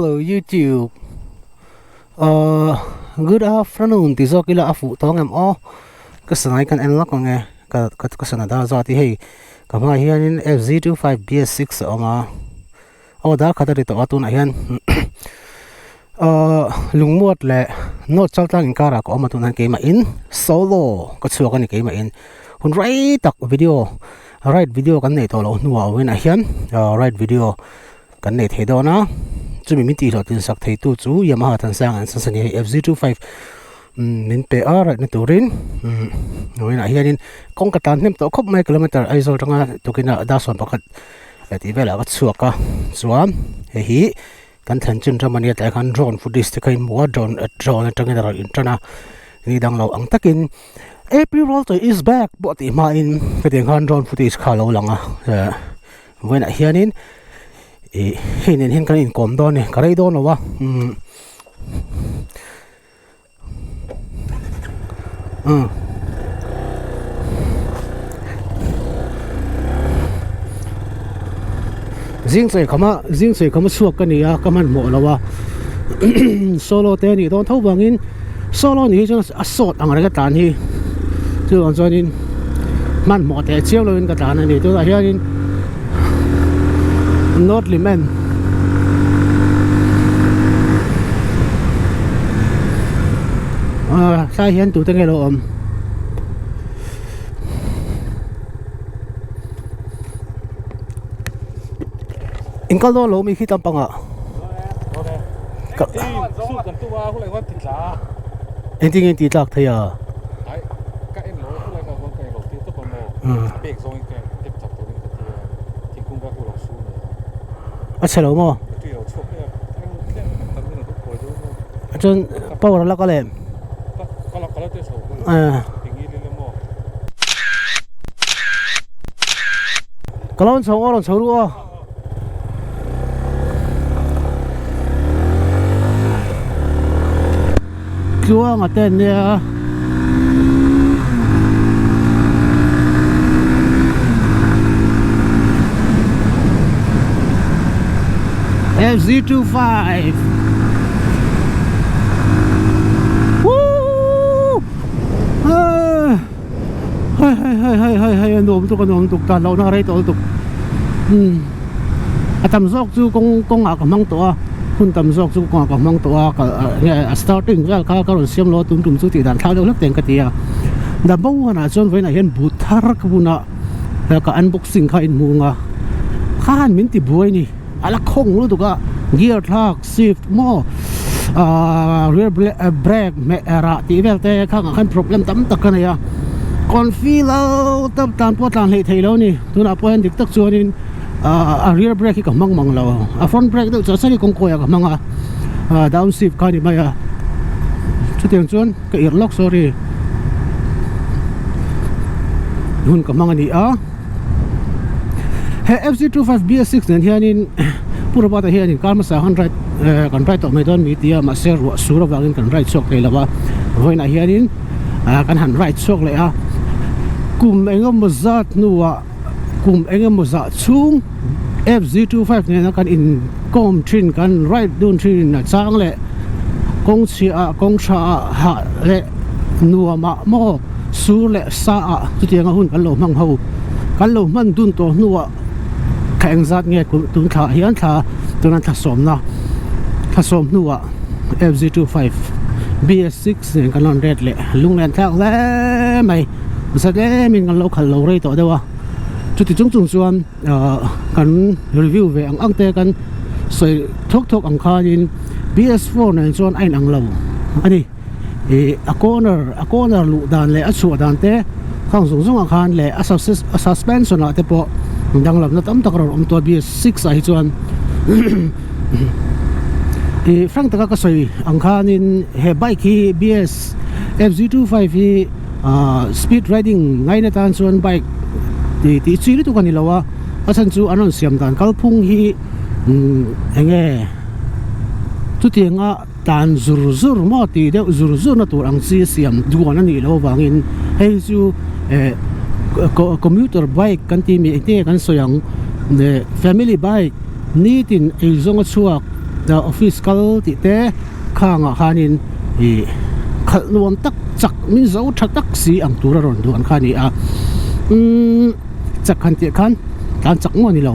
Hello YouTube. Good afternoon. Tizo kila afu tong em o. Kasanay kan enlock ko nge. Kasanada zati hey. Kama hiyanin FZ25 BS6 oma. O da kata dito ato na hiyan. Lungmuat le no chaltang inkara ko oma tunan kay main solo. Katsuwa ka ni kay main. Hun right tak video. Right video kan na ito lo nuwa win ahiyan. Right video kan na ito na. Chumi minti lo tin sak thei tu chu Yamaha Thansanga Sons FZ25 min pe right na turin noi na hianin kong katan nem to khop mai kilometer ai zo tanga tukina da son pakat ati vela ka chuaka chuam he hi kan than chin ramani ta kan drone footage te kain mo drone tanga da intrana ni dang lo ang takin April to is back but ma in kedeng kan drone footage khalo langa when hianin hin kan in kom don ne karai don wa zing sei kama suak kan ya kaman mo lawa solo te ni don thau bangin solo ni jong asot ang ra tan hi chu on join man mo te chiao lo in ka tan ni tu a hian not limen sai hian tu te nge lo in ka lo mi khitam panga ka su kan tu wa hu lai wa ti la ending ti tak thaya ai ka en lo hu lai ka gon ka lo ti to pa mo bek zong ke tip chap to ni ka ti ti kung ka hu lo su a chalo mo ti lo chok ne tan ni ko ko do chon power la ka le ka la te so tingi le mo kalon chong oron choru o chua ngà tên nè FZ25 hay nôm tục ta lâu nó đây tục tầm dọc chú công ngạc măng to hun tam zok chu ko mang to ka starting wel ka ka siam lo tum chu ti dan thau lek teng ka tia da bo na chon veina hian but thar ka buna ka unboxing kha in munga khan min ti buai ni ala khong lu tu ka gear thak shift mo rear brake me era ti vel te khan problem tam tak kana ya kon feel tam tan po tan le thei lo ni tu na po dik tak chuanin rear brake ka mang lo front brake do cha sari kong koya ka manga downshift ka ni maya chu tiang chuan ka ear lock sorry hun ka manga ni he FZ25 BS6 nen hianin pura bata hianin kalma sa 100 kan right to mai don mi tia ma ser sura wangin kan right sok lewa voina hianin kan han right sok le kum engam mazat nuwa kum engam maza chung FZ25 ne kan in kom trin kan right dun trin na chang le kong chia kong sha ha le nuwa ma mo su le sa tu tiang hun kan lo mang ho kan lo man dun to nuwa khang zat nge tun tha hian tha tunan tha som na tha som nuwa FZ25 BS6 ne kan lon red le lung len thak le mai sa le min kan lo khal lo rei to dewa chu ti chung chuan kan review ve ang te kan soi thok ang khanin BS4 ne chuan ain ang lo ani a corner lu dan le a chu dan te khang zung ang khan le a suspension la te po dang lam na tam tak ro to BS6 ai chuan frank taka ka soi ang khanin he bike hi BS FZ25 hi speed riding ngai na tan chuan bike ti chili tu kanilawa asan chu anon siam dan kalphung hi enge tu tianga tan zur mo ti de zur na tur ang si siam duan ani lo wangin hei chu commuter bike kan ti mi te kan soyang the family bike nitin ei zonga chuak office kal ti te khanga khanin hi khal nuam tak chak min zo tha tak si ang tura ron duan khani a chak khan ti khan tan chak mo ni lo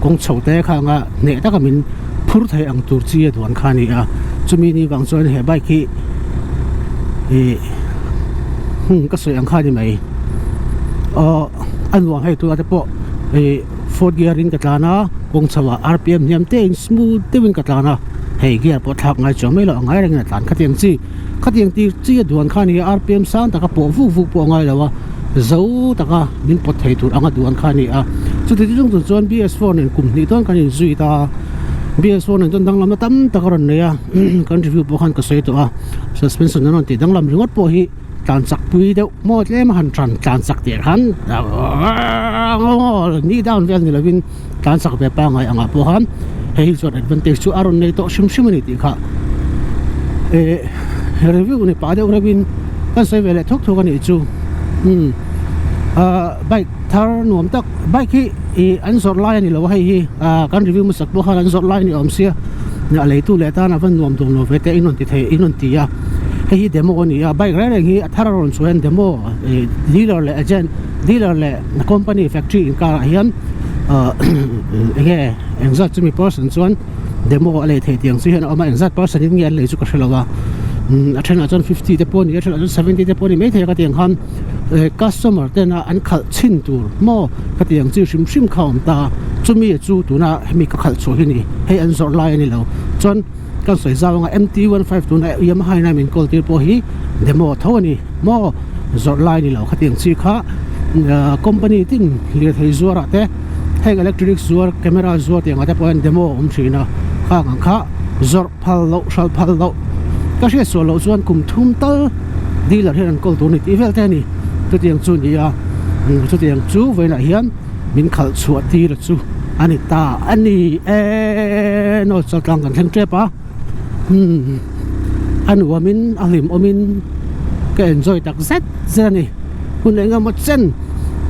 kong chho te khanga ne ta ka min phur thai ang tur chi duan khani a chumi ni wang chuan he bike hi ka soi ang khani mai an wang hai tu ate po fourth gear in katlana kong chawa rpm niam te in smooth te win katlana hei gear po thak ngai chomai lo ngai reng na tan khatiang ti chi duan khani rpm san ta ka po vu po ngai lawa zo ta ka min pot thei tur anga duan khani a chu ti jung tu chuan BS4 nen kum ni ton kan in zui ta BS4 nen ton danglam tam ta karon ne ya kan review po khan ka sei to a suspension non ti danglam ringot po hi tan sak pui deuh mo tlem han tran tan sak te han ni down vel ni lovin tan sak be pa ngai anga po han hei short advantage chu aron nei to shim ni ti kha review ni pa deuh rebin kan sei vele thok thok ani chu bike thar nuam tak bike hi an zor lai ni lo hei hi kan review mu sak po khan an zor lai ni om sia na lei tu le ta na van nuam dong lo ve te inon ti thei inon ti ya hei demo ni a bike reng hi atharon chuan demo dealer le agent dealer le company factory in car hian exact chumi person chuan demo le thei tiang si hian ama exact person in ngian le chu ka hrelowa athena chuan 50 te poni athena chuan 70 te poni mai thei ka tiang khan customer te na an khal chin tur mo ka tiang chu shim khawm ta chumi chu tuna hemi ka khal chu hi ni hei an zor lai ani lo chuan kan soi zaw nga MT15 tu na Yamaha na min kol tir po hi demo thoni mo zor lai ni lo khatiang chi kha company tin lir thei zuara te heng electric zuar camera zuar te ngata point demo thina kha ngang kha zor phal lo ka she so lo chuan kum thum tal dealer hian kol tu ni ti vel te ni tu tiang chu ni ya tu tiang chu veina hian min khal chuat ti ra chu ani ta ani no chakang kan theng trepa anh của mình anh liềm của mình cái enjoy đặc sắc ra này hôm nay ngắm một chân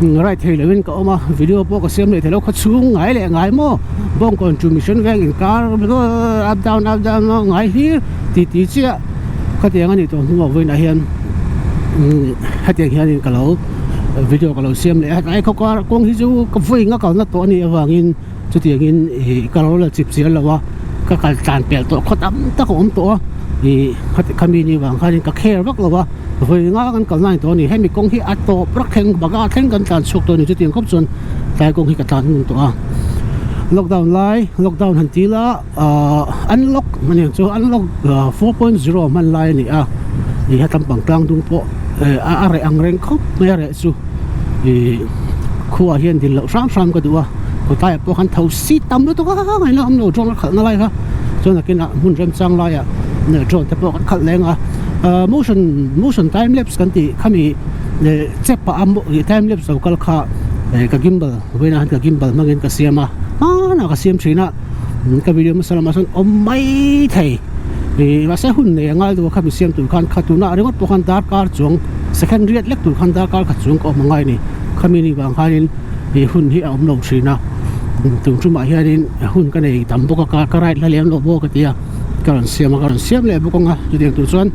rồi thì là mình có mà video po có xem lại thì nó có xuống ngái lại ngái mò bông còn transmission vang in car up down nó ngái here tí chia cái tiếng anh tôi không với này hiện hai tiếng hiện cái lỗ video cái lỗ xem lại cái không có con ví dụ cái phơi ngã còn nó to này avangin cho tiếng in cái lỗ là chip xíu là wa cái cản bèo to khó tắm ta cũng to thì khai mi như vậy khai cái khe rất là với ngã cái cản này to này hay mi công hi at to rất khen bạc cái khen cái cản sụt to này cho tiền cấp chuẩn tại công hi cái cản cũng to lockdown hành tí là unlock mình nhận cho unlock 4.0 man lại này thì hai tấm bằng trang đúng po are ang reng khóc mấy are su thì khu hiện thì lẩu sam cái đua có tay po han thầu xí tắm đó to ngày nào ông nấu trong khẩn nó lại ha cho nên cái nào muốn rem sang lại nửa trộn thì po khẩn lên motion time lapse kan ti khami chep pa am time lapse so kal kha ka gimbal wena han ka gimbal mangin ka siama na ka siam china ka video masala son mai thei mà sẽ hun này ngay từ khi xem tụi con khát tụi nó đấy tụi con đá car chung second rate lek tụi con đá car khát chung có một ngày này kami ni bang hanin thì hun hi ông nông sĩ na tụi chúng mày hanin hun cái này tầm bốc cái right là liền lốp bốc cái tia cái xem lại bốc ngà tụi tiếng tụi xuân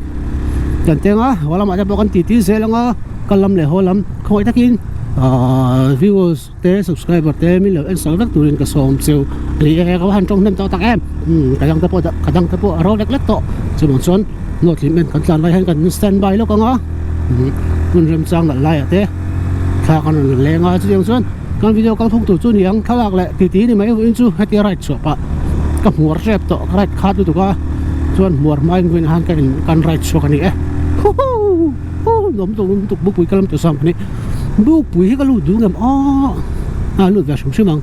chẳng tiếng á hoặc mà cho bốc cái tí dễ lắm á cái lâm này hoa lắm không ai takin viewers te subscriber te mình là anh sáu rất tụi cái xóm siêu thì các bạn trong năm tao tặng em cái dang tapo aro lek to so mon son not lim men kan tlan lai han kan standby lo ka nga kun rem sang la lai ate kha kan le nga chu yang son kan video kan thong tu chu ni ang thalak le ti ni mai in chu hati right so pa ka muar rep to right kha tu ka chuan muar mai ngin han kan right so kan ni lom tu bu pui kalam tu sam ni bu pui ka lu du ngam lu ga shum shimang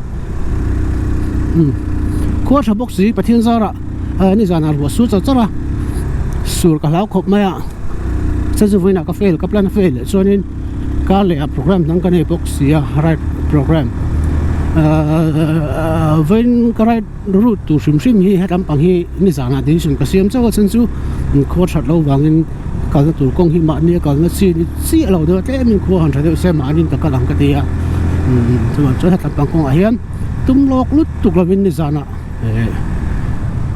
khoa sa box si pathian zara ni zana ru su cha chara sur ka lau khop maya sa zu vina ka fail ka plan fail chonin ka le program nang ka nei box si right program when ka right route tu shim hi hatam pang hi ni zana decision ka siam chaw chen chu khoa that lo wangin ka tu kong hi ma ni ka na si lo de te min khoa han thade se ma nin ka lang ka ti ya chu hatam pang kong a hian tum lok lut tu ka vin ni zana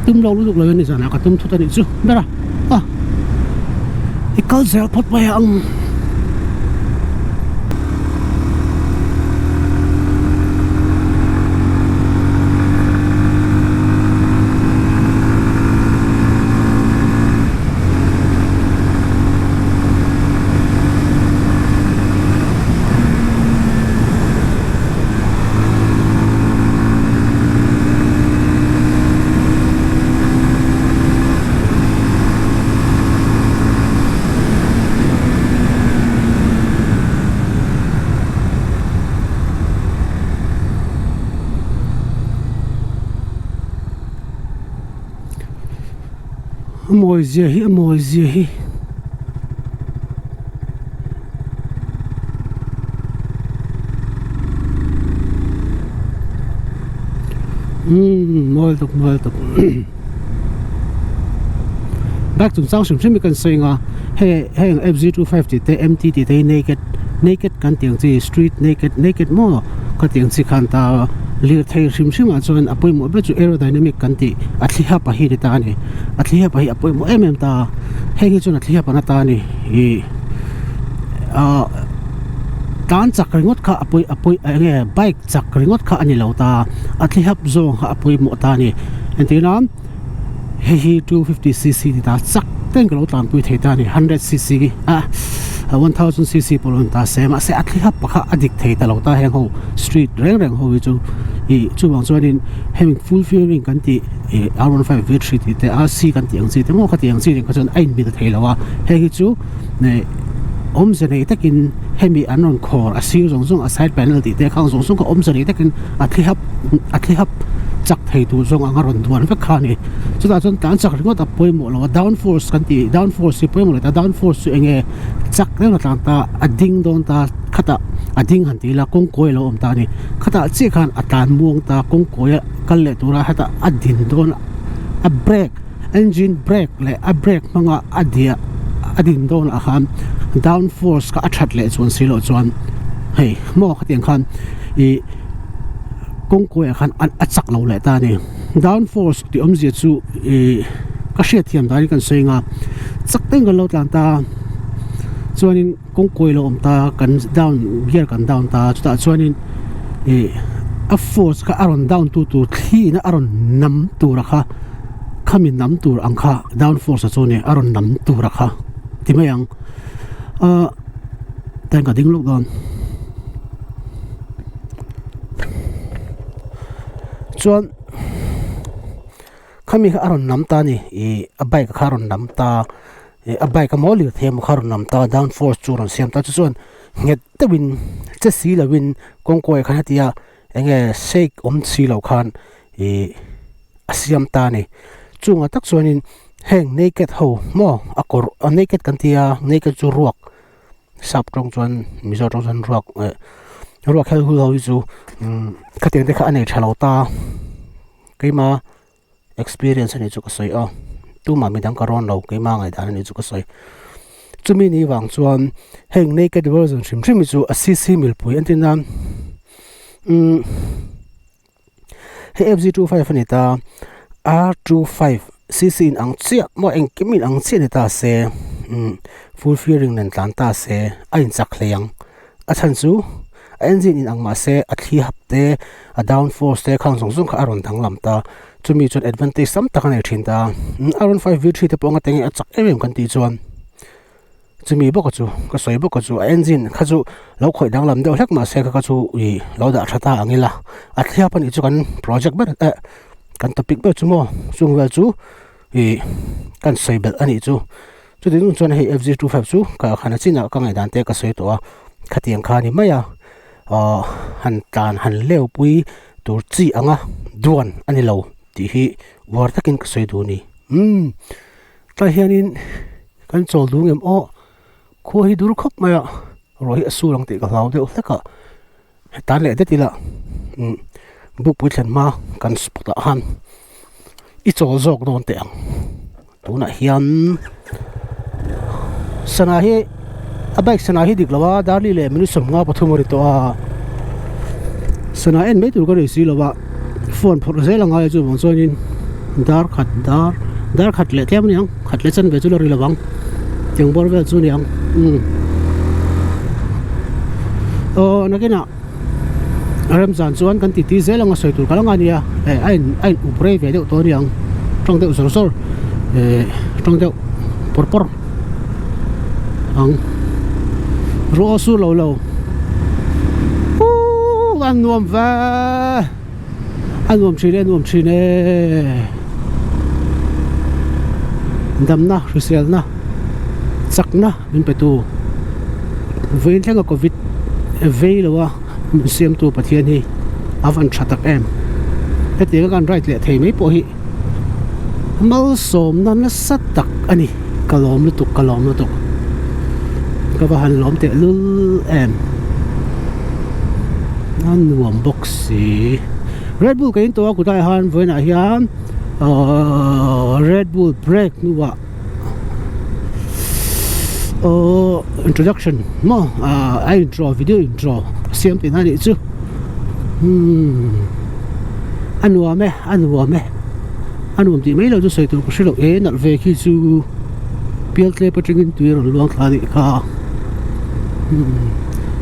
tum lo lu lo ni sana ka tum thu ta ni chu bera ikal zel pot pa yang mồi dìa hi mồi tục back to sao chúng mình cần xây nga hay FZ25 thì te MT thì te naked kan tiếng gì street naked mo kan tiếng gì kan ta lir thei sim a chuan apoi mo be chu aerodynamic kan ti athliha pa hi ta ni athliha pa hi apoi mo ta hei chu athliha pa na ta ni hi tan chak ringot kha apoi nge bike chak ringot kha ani lo ta athliha zong kha apoi mo ta ni entina hi 250cc ta chak ten kilo tan pui thei ta ni 100cc 1000cc polon ta sema se athliha pa kha adik thei ta lo ta heng ho street reng ho chu chu wang chuanin having fulfilling kan ti R15 V3 ti te RC kan ti ang chi te mo kha ti ang chi ka chon ain bi ta theilawa he chu ne omzane takin hemi anon core a sing zong a side panel ti te khang zong ka omzane takin athihap chak thei tu zong anga ron duan fa khani chuta chon tan chak ringot a poimo lo downforce kan ti downforce si poimo ta downforce su enge chak na ta ading don ta khata ading han ti la kong koi lo om ta ni khata che khan atan muang ta kong koi kal le tura hata adin don a brake engine brake le a brake manga adia adin don a han downforce ka athat le chuan silo chuan hei mo khatiang khan kong koi khan achak lo le ta ni downforce ti omji chu ka hriat thiam dai kan soinga chak teng lo tlan ta chuanin kong koi lo om ta kan down gear kan down ta chuta chuanin a force ka aron down tu thi na aron nam tu ra kha khamin nam tur ang kha downforce chone aron nam tu ra kha timayang tan ka ding lok don chuan khami kha aron nam ta ni a bike kha aron nam ta a bike ka moli them kha aron nam ta downforce churon siam ta chuan nget te win che si la win kong koi khan hatia enge shake om si lo khan asiam ta ni chunga tak chuanin heng naked ho mo akor naked kan tia naked chu ruak sap trong chuan mizo trong chuan ruak hel hu ho chu khateng te kha ane thalo ta keima experience ani chu ka soi a tu ma mi dang karon lo keima ngai dan ani chu ka soi chumi ni wang chuan heng naked version thrim chu a cc mil pui antina he FZ25 ani ta R25 cc in ang chia mo eng kimin ang chia ni ta se full fairing nan tlan ta se ain chak leyang a chan chu engine in ang ma se a thli hap te a downforce te khang song kha aron dang lam ta chumi chon advantage sam tak ani thin ta R15 V3 te ponga tengi a chak em kan ti chuan chumi bo ka chu ka soi bo ka chu engine kha chu lo khoi dang lam de hlek ma se ka chu lo da thata angila a thli hap ani chu kan project ber kan topic ber chu mo chung wel chu kan soi bel ani chu chu din chuan hei FZ25 chu ka khana china ka ngai dan te ka soi to a khatiang kha ni maya han tan han leo pui tur chi anga duan ani lo ti hi war takin ka soi du ni ta hianin kan chol du ngem o kho hi dur khop maya roi asu lang ti ka hlaw de hleka tan le de tila buk pui thlen ma kan spot a han i chol zok don te ang tuna hian sana hi a bike sana hi diklawa darli le minu somnga pathumori to a sana en me tur ka ri si lowa phone phor ze langa chu bang chonin dar khat le thiam niang khat le chan ve chu lori lawang tiếng bor vel chu niang nakina Ramzan chuan kan ti zel anga soitur kalanga nia ein upre ve deuh to niang trong deuh sor trong deuh por ang ro su lo an nuam va an nuam chine dam na risel na sak na min petu vein thlanga covid veilowa siam tu pathian hi avan thatak em heti kan right le thei mai po hi mal som nan na satak ani kalom lutuk ka ba han lom te lul em an nuam boxi Red Bull kain to ku dai han voina hian Red Bull break nuwa introduction mo video intro siam tin ani chu anuam ti mai lo chu soi tu ku shilo nal ve khi chu pial tle patringin tuir luang thani kha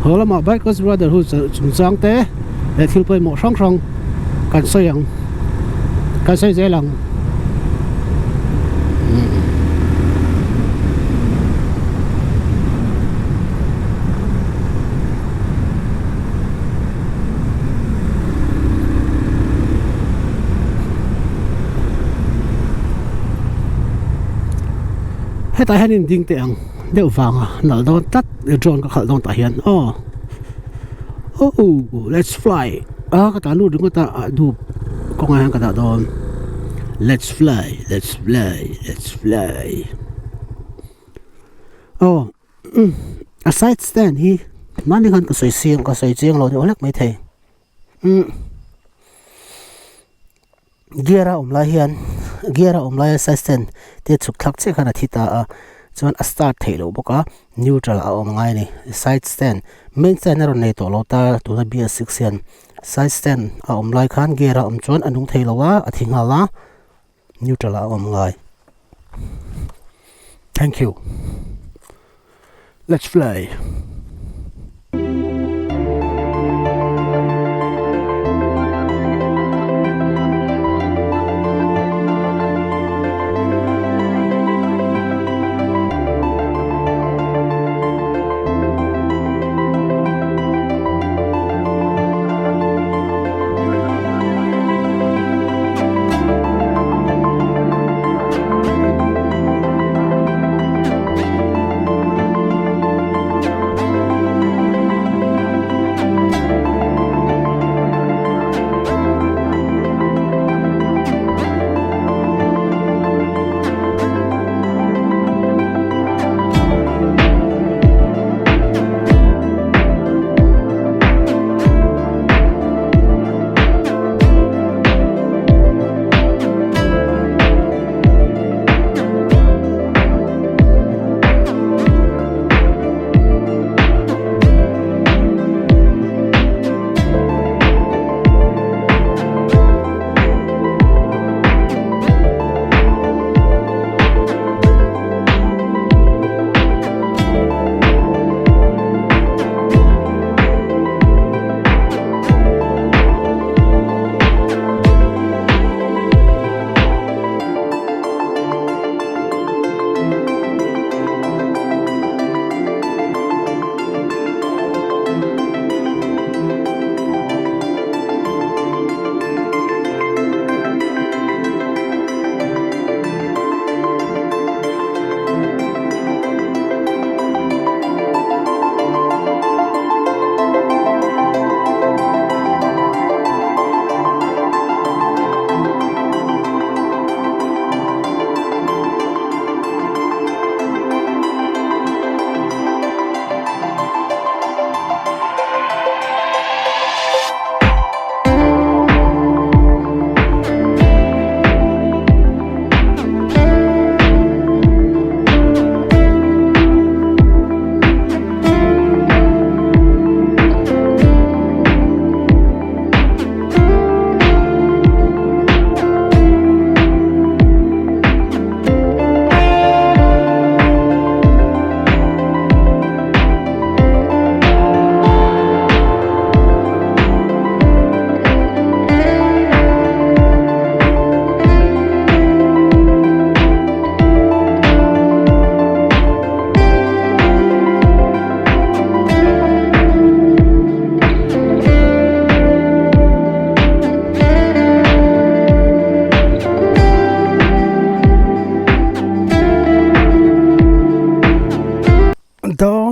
hola ma bikers brotherhood chung chang te le thil poi mo song kan sayang kan sai zelang tai hanin ding te ang deuh wanga nal don tat drone ka khal don ta hian let's fly ka ta lu dung ta du ko nga ka ta don let's fly a side stand hi mani khan ka soi chiang lo ni olak mai thei geara omlai side stand te chuk thak che khana thita chuan a start theilo boka neutral a om ngai ni side stand main stand ro nei to lo ta tu na BS6 yan side stand a om lai khan geara om chuan anung theilowa a thingala neutral a om ngai thank you let's fly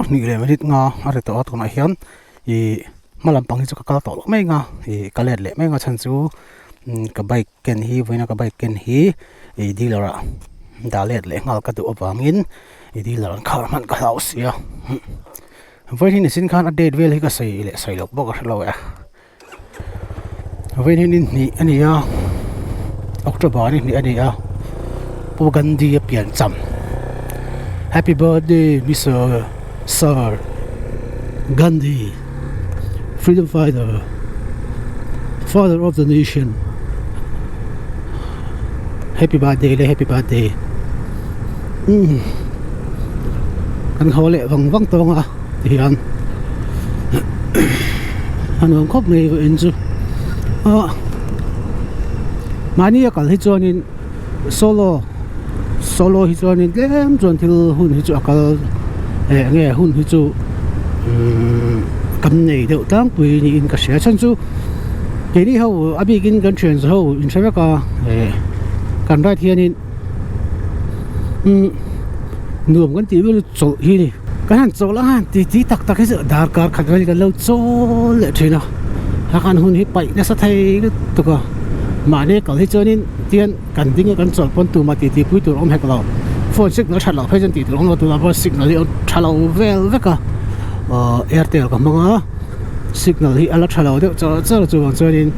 ni le minit nga are to at kona hian I malampang hi chu ka kal to mai nga I kalet le mai nga chan chu ka bike ken hi voina ka bike ken hi I dealer a dalet le ngal ka du awangin I dealer an khar man ka haus ya voin hin sin khan a date vel hi ka sei le sai lok bok a lo ya voin hin ni ania October ni ania pu gandhi a pian cham Happy birthday Mr. Sir Gandhi freedom fighter father of the nation happy birthday le happy birthday kan hole vang to nga hian han khop nei in chu mani kal hi chuanin solo hi chuanin lem chuan thil hun hi chu akal nge hun hi chu kam nei deuh tang pui ni in ka sia chan chu ke ni ho abigin kan chen ho in thava ka kan right hianin nuam kan ti vel chol hi ni kan han chol a han ti tak tak hi dar kar khat vel kan lo chol le thina ha kan hun hi pai na sa thai tu ka mane kal hi chuanin tian kan ding kan chol pon tu ma ti pui tu om hek lo phone signal thalo phejan ti tu om lo tu la signal hi thalo vel veka Airtel ka mga signal hi ala thalo de cha chu wang chuanin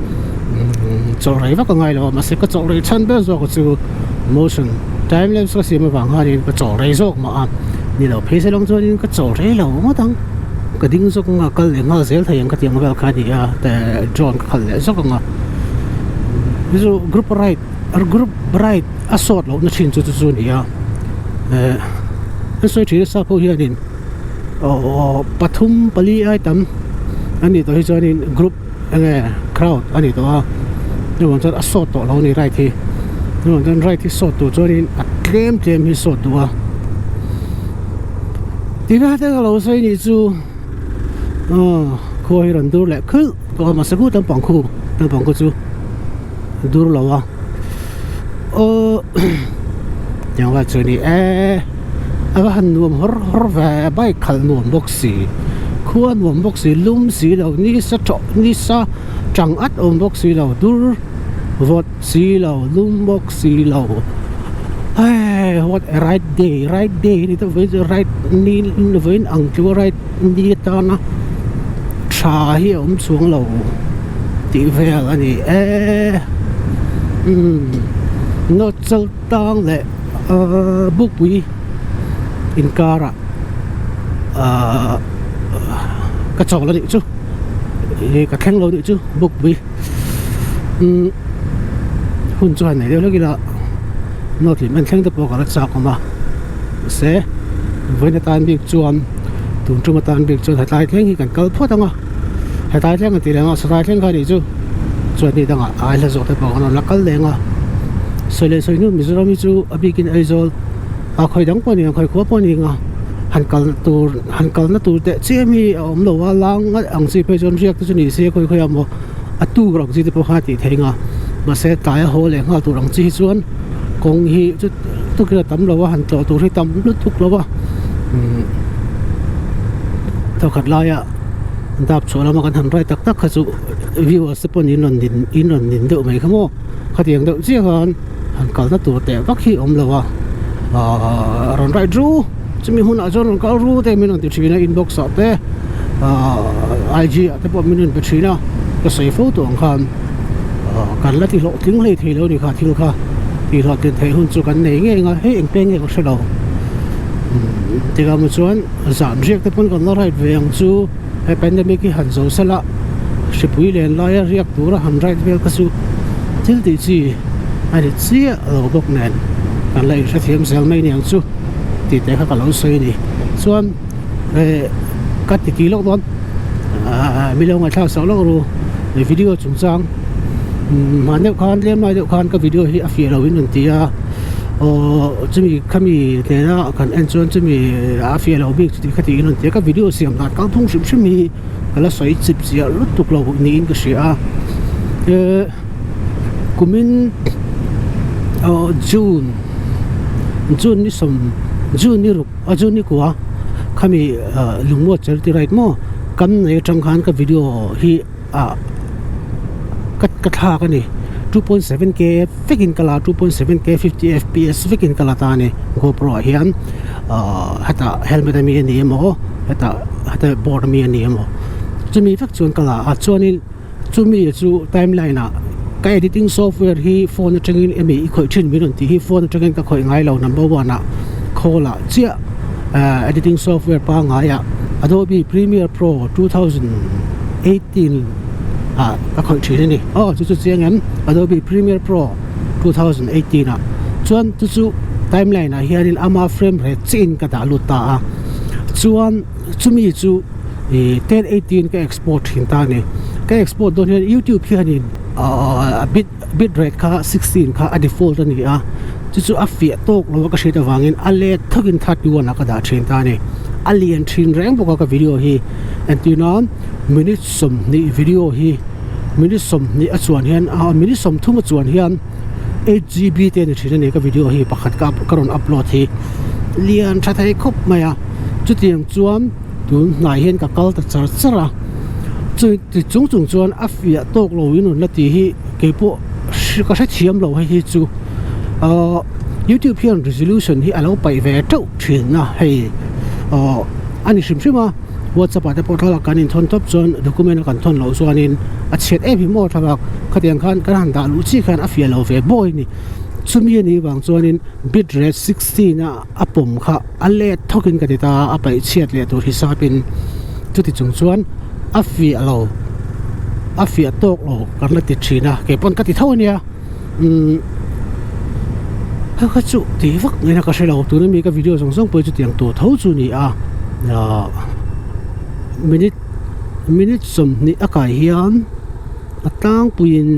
chol rai va ka ngai lo ma se ka chol rai chan be zo ko chu motion time lapse ka sim wang hanin ka chol rai zo ma a ni lo phe se long chuanin ka chol rai lo ma tang ka ding zo nga kal le nga zel thayang ka tiang vel kha ni a te drone ka khal le zo ka nga bisu group right asort lo na chin chu chu ni a so thi sa pho hianin pathum pali item ani to hi chuanin group enge crowd ani to a no one asort to lo ni right hi no one right hi sort to chuanin a claim hi sort to a ti ba ta lo sai ni chu ko hi ran dur le khul to ma sa ku tam pang khu chu dur lo wa yang wa chu ni han nuam hor va bai khal nuam boxi khuan nuam boxi lum si lo ni sa chang at om boxi lo dur vot si lo lum boxi lo what a right day ni to right ni vein ang chu right ni ta na cha hi om chuang lo ti vel ani no chal tang le book wi in kara ka chok la ni chu ka kheng lo ni chu book wi hun chuan nei lo gila not li men kheng te po ka cha ko ma se voina tan bik chuan tun chu ma tan bik chu tai thleng hi kan kal phot anga tai thleng ti lenga sa tai thleng ka ni chu chuan ni danga ai la zo te po kana la kal lenga sole soinu mizoram chu abikin aizol a khoi dang poni khoi ko poni nga hankal na tur te chemi om lo wa lang ang si pe jon riak chu ni se khoi amo atu rong ji te po khati thenga ma se tai ho le nga tu rong chi chuan kong hi chu tu kira tam lo wa han to tu ri tam lu thuk lo wa to khat la ya dap chola ma kan han rai tak tak kha chu viewers se pon in on din do mai khamo khatiang do chi han hankal na tur te vak hi om lo wa ron right ru chumi hun a jon ka ru te min on ti thina inbox sa te IG te po min on thina ka sei photo ang khan kan la ti lo ting le thei lo ni kha thil kha ti lo te thei hun chu kan nei nge nga he eng pe nge ko se lo ti ga mu chuan zam riak te pon kan la right ve ang chu he pandemic hi han zo sala shipui len la ya riak tura han right vel ka su til ti chi ai chi lo bok nen kan lai sa thiam sel mai niang chu ti te kha ka lo sei ni chuan kat ti ki lo don mi lo nga thau so lo ru video chung chang ma ne khan lem mai de khan ka video hi a fi lo in ti a chumi khami te na kan en chuan chumi a fi lo bik ti khati in ti ka video siam na ka thung sim sim mi kala soi chip sia lu tuk lo ni in ka sia kumin June ni som June ni ru June ni kwa khami lungmo charity right mo kam nei tang khan ka video hi kat tha ka ni 2.7k fikin kala 2.7k 50 fps fikin kala ta ni GoPro hian hata helmet mi ni mo hata board mi ni mo chumi fak chun kala chuanin chumi chu timeline a ka editing software hi phone atangin emi khoi thin mi ron ti hi phone atangin ka khoi ngai lo number 1 a khola chia editing software pa ngai a Adobe Premiere Pro 2018 ka khoi thin ni chu chiang em Adobe Premiere Pro 2018 a chuan chu timeline a hianin ama frame rate chin ka da luta a chuan chumi chu 1080 ka export hin ta ni ka export don hian YouTube hianin bit rate ka 16 ka default ani a chu afia tok lo ka sheta wangin ale thokin 31 ka da thin ta ni alien thin reng boka ka video hi antinon minute som ni video hi minute som ni a chuan hian minute som thuma chuan hian 8GB te ni thin ni ka video hi pakhat ka karon upload hi lian tha thai khop maya chu tiang chuan tun nai hian ka kal ta chara chu chung chuan afia tok lo in la ti hi ke po ka sa thiam lo hi chu YouTube hian resolution hi alo pai ve to thin na hei ani shimshima WhatsApp ate portal kan in thon top zone document kan thon lo chuanin a chet e bi mo thawak khatiang khan kan han da lu chi khan afia lo ve boy ni chumi ni wang chuanin bit rate 16 a apom kha ale thokin ka data apai chet le tur hisapin chuti chung chuan afia tok lo kan la ti thina ke pon ka ti thawnia ha chu ti vak ngai na ka shelo tu mi ka video song poi chu tiang to thau chu ni a minute som ni akai hian atang puin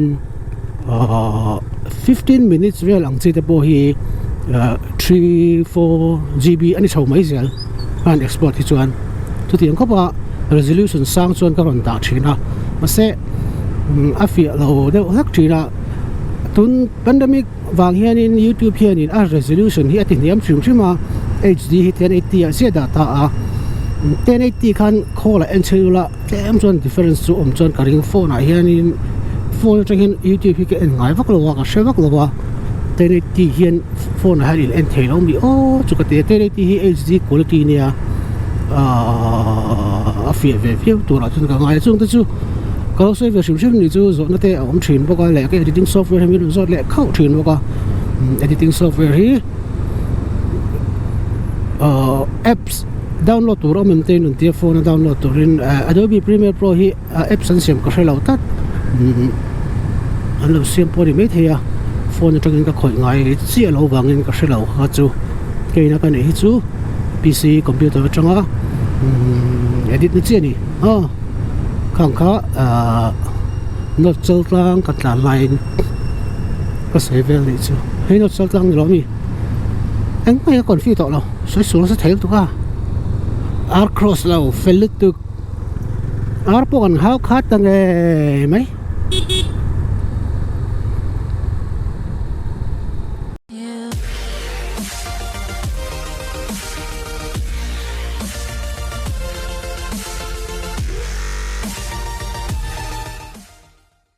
15 minutes real ang chite po hi 3-4 GB ani chho mai zel an export hi chuan tu tiang ko ba resolution sang chuan ka ron da thina mase afia lo de hak thina tun pandemic wang hian in YouTube hian in a resolution hi atin yam chima HD hi 1080 a se data a 1080 khan khola enchula tlem chuan difference chu chuan karing phone a hian in phone atangin YouTube hi ke en ngai vak lo ka shewak lo wa 1080 hian phone a halin en thelo mi chu ka 1080 hi HD quality nia afia ve tura chun ka ngai chung chu ka sei ve shim ni chu zo na te om thin boka le ka editing software mi zo le khau thin boka editing software hi apps download to maintain on the phone download to in Adobe Premiere Pro hi apps an siam ka hrelo tat an lo siam pori me thea phone atangin ka khoi ngai chi lo wangin ka hrelo kha chu keina ka nei chu PC computer atanga edit ni cheni khang kha not chaltlang ka tla line ka save ni chu hei not chaltlang ni lo mi anh mai còn phi tọ đâu xoay xuống sẽ thấy tụi ca ar cross lâu phê lít tụi ar po còn hao khát tăng nghe mấy